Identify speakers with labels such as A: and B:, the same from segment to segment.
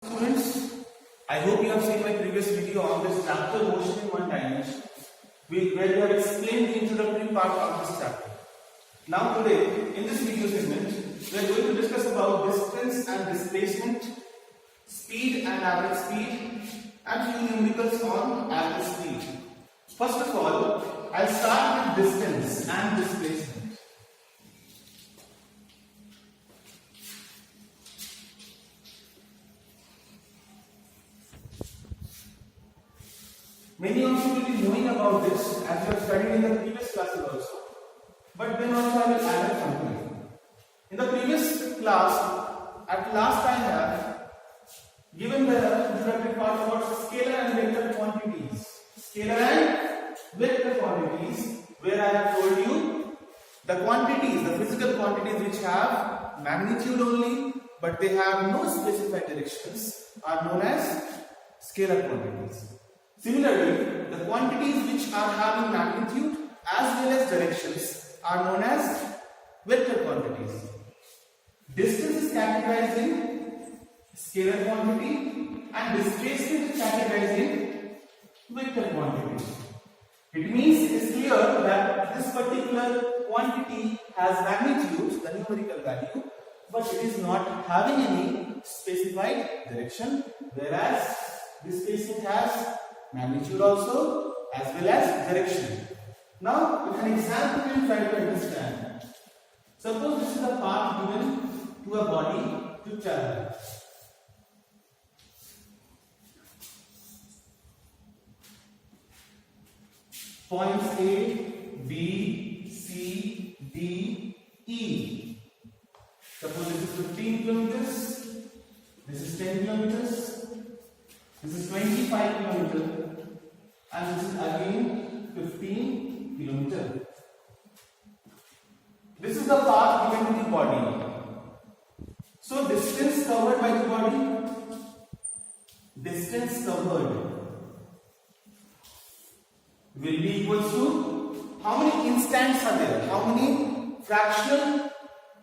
A: Students, I hope you have seen my previous video on this chapter motion in one dimension, where we have explained the introductory part of this chapter. Now today, in this video segment, we are going to discuss about distance and displacement, speed and average speed, and few numericals on average speed. First of all, I'll start with distance and displacement. Many of you will be knowing about this as you have studied in the previous classes also. But then also I will add something. In the previous class, at last I have given the introductory part about scalar and vector quantities. Scalar and vector quantities, where I have told you the quantities, the physical quantities which have magnitude only, but they have no specified directions, are known as scalar quantities. Similarly, the quantities which are having magnitude as well as directions are known as vector quantities. Distance is categorized in scalar quantity and displacement is categorized in vector quantity. It means it is clear that this particular quantity has magnitude, the numerical value, but it is not having any specified direction, whereas displacement has magnitude also as well as direction. Now, with an example, we will try to understand. Suppose this is the path given to a body to travel. Points A, B, C, D, E. Suppose this is 15 kilometers, this is 10 kilometers, this is 25 kilometers, and this is again 15 kilometers. This is the path given to the body. So distance covered by the body, distance covered will be equal to how many instants are there, how many fractional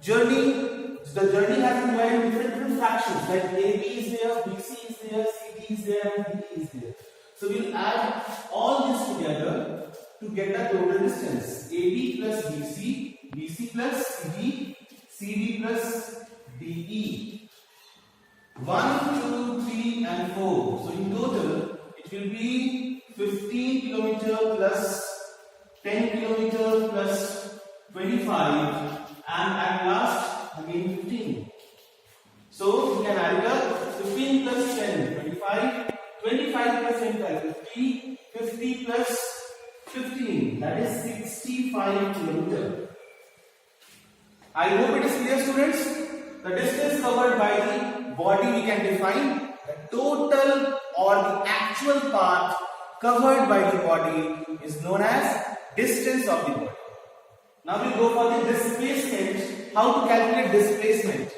A: journey. The journey has been divided into different fractions, like AB is there, BC is there, CD is there, and DE is there. So we will add all this together to get the total distance. AB plus BC, BC plus CD, CD plus DE. 1, 2, 3 and 4. So in total it will be 15 kilometer plus 10 kilometer plus 25 and at last again 15. So we can add it up. 15 plus 10, 25, 25 plus 10, 50, 50 plus 15, that is 65 kilometers. I hope it is clear, students. The distance covered by the body we can define the total or the actual path covered by the body is known as distance of the body. Now we go for the displacement. How to calculate displacement?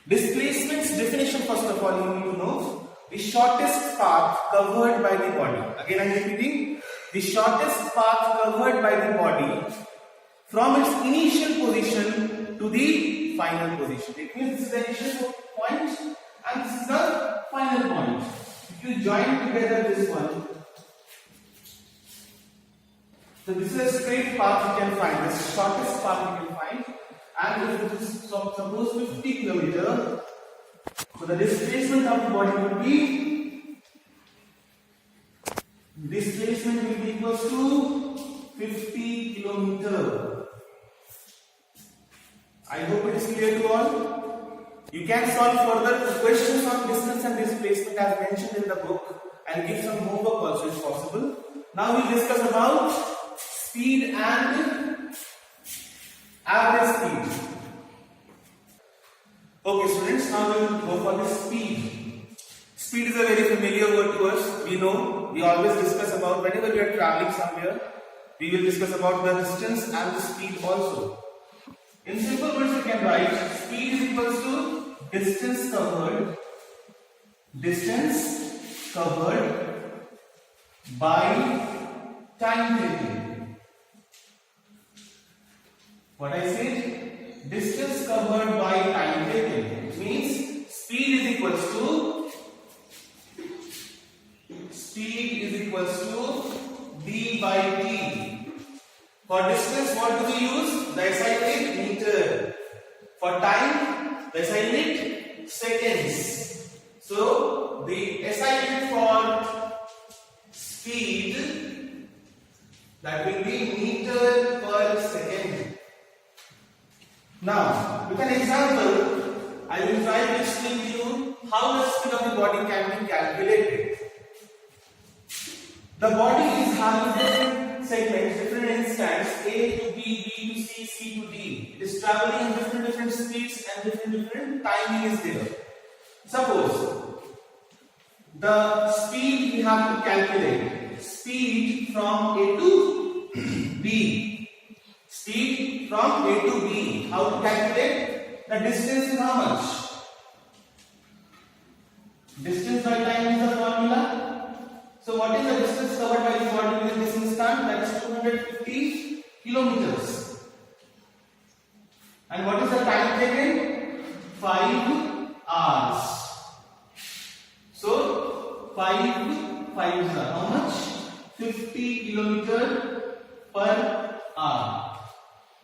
A: Displacement's definition, first of all, you need to know the shortest path covered by the body. Again, I am repeating, the shortest path covered by the body from its initial position to the final position. It means this is the initial point and this is the final point. If you join together this one, so this is a straight path you can find, this is the shortest path you can find, and if it is suppose 50 kilometers, so the displacement of the body will be, displacement will be equal to 50 kilometers. I hope it is clear to all. You can solve further questions on distance and displacement as mentioned in the book and give some homework also if possible. Now we discuss about speed and average speed. Okay students, now we will go for the speed. Speed is a very familiar word to us. We know, we always discuss about whenever we are traveling somewhere, we will discuss about the distance and the speed also. In simple words we can write speed is equals to distance covered by time taken. What I said? distance covered by time taken. It means speed is equals to d by t. For distance, what do we use? The SI unit meter. For time, the SI unit seconds. So the SI unit for speed, that will be meter per second. Now, with an example, I will try to explain to you how the speed of the body can be calculated. The body is having different segments, different instants, A to B, B to C, C to D. It is traveling in different speeds and different timing is there. Suppose the speed we have to calculate, speed from A to B. Speed from A to B. How to calculate? The distance is how much? Distance by time is the formula. So what is the distance covered by the body within this instant? That is 250 kilometers. And what is the time taken? 5 hours. So 5 5 is how much? 50 kilometers per hour.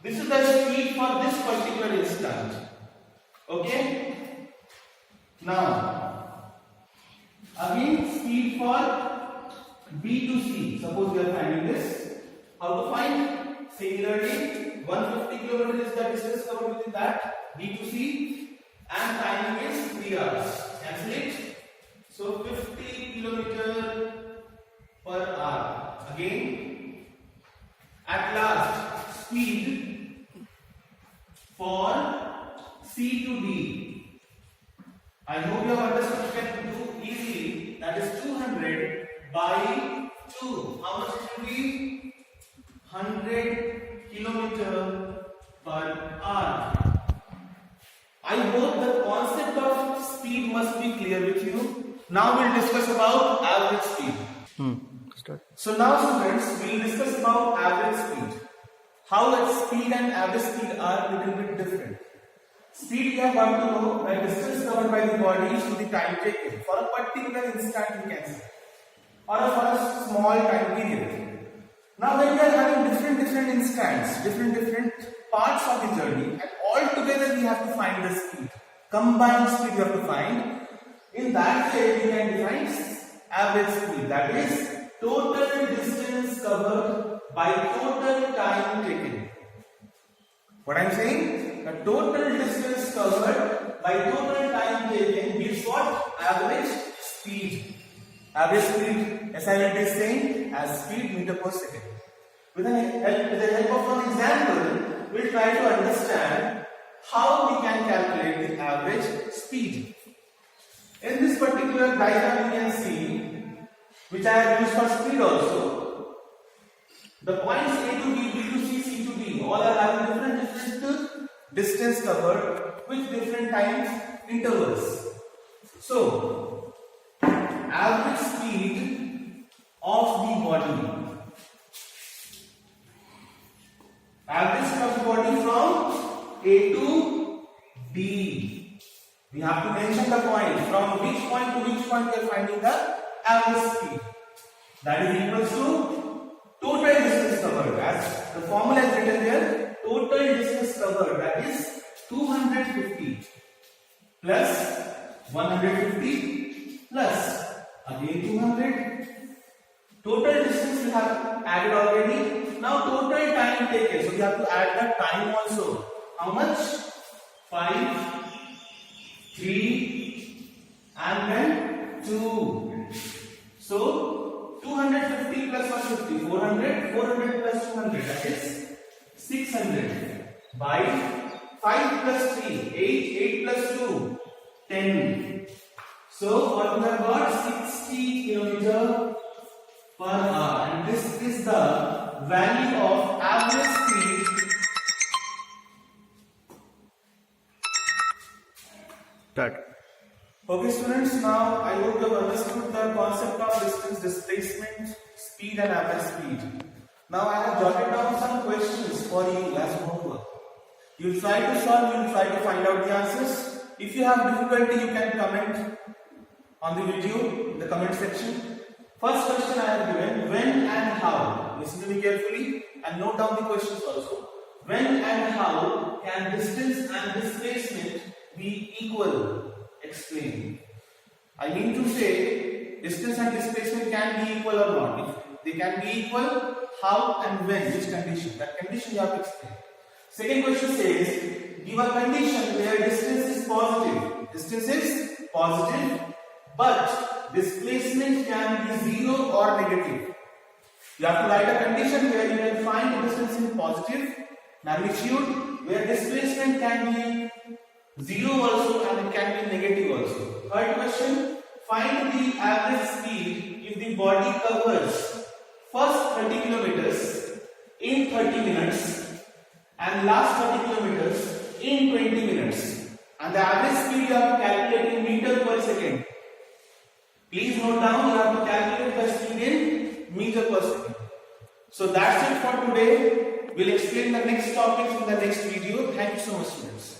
A: This is the speed for this particular instant. Okay? Now, again speed for B to C. Suppose we are finding this. How to find? Similarly, 150 kilometers is the distance covered within that B to C, and timing is 3 hours. Cancel it. So 50 kilometers per hour. Again, at last, speed for C to D. I hope you have understood. You can do easily. That is 200 by 2. How much it will be? 100 kilometers per hour. I hope the concept of speed must be clear with you. Now we'll discuss about average speed. So now students, we'll discuss about average speed. How that speed and average speed are a little bit different. Speed, you have got to know the distance covered by the body to the time taken for a particular instant, you can say, or for a small time period. Now when we are having different instants, different parts of the journey, and all together we have to find the speed. Combined speed you have to find. In that way we can define average speed. That is total distance covered by total time taken. What I am saying? The total distance covered by total time taken gives what? Average speed. Average speed, as I is saying, as speed meter per second. With the help of an example, we will try to understand how we can calculate the average speed. In this particular diagram, you can see, which I have used for speed also, the points A to B, B to C, C to D, all are having different distance covered with different time intervals. So, average speed of the body. Average speed of the body from A to D. We have to mention the point. From which point to which point we are finding the average speed. That is equal to total distance covered. As the formula is written here, total distance covered, that is 250 plus 150 plus again 200. Total distance we have added already. Now total time taken. So we have to add the time also. How much? 5, 3 and then 2. So 250 plus 150, 400, 400 plus 200, that is 600 by 5 plus 3, 8, 8 plus 2, 10. So what we have got? 60 kilometers per hour, and this is the value of average speed Okay students, now I hope you have understood the concept of distance, displacement, speed and average speed. Now I have jotted down some questions for you as homework. You will try to solve, you will try to find out the answers. If you have difficulty, you can comment on the video in the comment section. First question I have given, when and how. Listen to me carefully and note down the questions also. When and how can distance and displacement be equal? Explain. I mean to say, distance and displacement can be equal or not. If they can be equal, how and when, which condition? That condition you have to explain. Second question says, give a condition where distance is positive. Distance is positive, but displacement can be 0 or negative. You have to write a condition where you can find the distance in positive magnitude, where displacement can be 0 also and it can be negative also. Third question, find the average speed if the body covers first 30 kilometers in 30 minutes and last 30 kilometers in 20 minutes. And the average speed you have to calculate in meter per second. Please note down, you have to calculate the speed in meter per second. So that's it for today. We'll explain the next topics in the next video. Thank you so much, students.